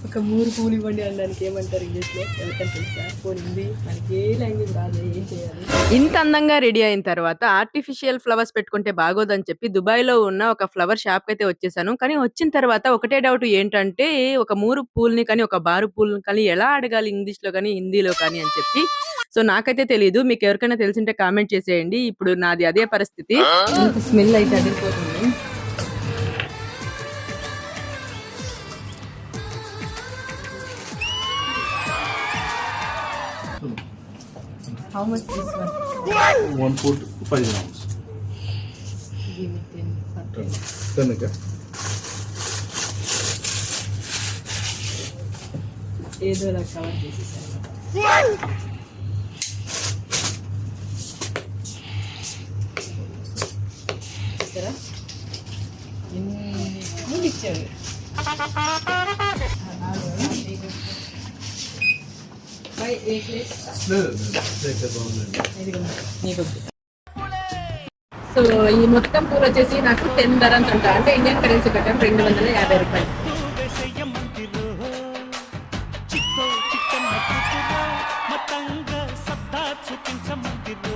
ఒక మూడు పూలు ఇవ్వండి అనడానికి ఏమంటారు ఇంగ్లీష్లో? ఎవరికైనా తెలుసా? పోనీ హిందీ, మనకి ఏ లాంగ్వేజ్ రాదు, ఏం చేయాలి? ఇంత అందంగా రెడీ అయిన తర్వాత ఆర్టిఫిషియల్ ఫ్లవర్స్ పెట్టుకుంటే బాగోదని చెప్పి దుబాయ్‌లో ఉన్న ఒక ఫ్లవర్ షాప్‌కైతే వచ్చేసాను. కానీ వచ్చిన తర్వాత ఒకటే డౌట్ ఏంటంటే, ఒక మూరు పూలని కానీ, ఒక బారు పూలని కానీ ఎలా అడగాలి ఇంగ్లీష్‌లో గాని, హిందీలో కానీ అని చెప్పి. సో, నాకైతే తెలీదు. మీకెవరికైనా తెలిసుంటే కామెంట్ చేసేయండి. ఇప్పుడు నాది అదే పరిస్థితి. స్మెల్ అయితే అదిరిపోతుంది. How much this one? 1 foot 5 grams. Give me 10 for 10. 10 okay. ఏదో ఇలా కవర్ చేసేసాను. చూసారా ఎన్ని పూలు ఇచ్చాడు. సో ఈ మొత్తం పూలు వచ్చేసి నాకు 10 ధరన్స్ అంట, అంటే ఇండియన్ కరెన్సీ ప్రకారం 250 రూపాయలు. చిత్తో చిత్తం మత్తురా మతంగ సత్తా చూపించమందిరు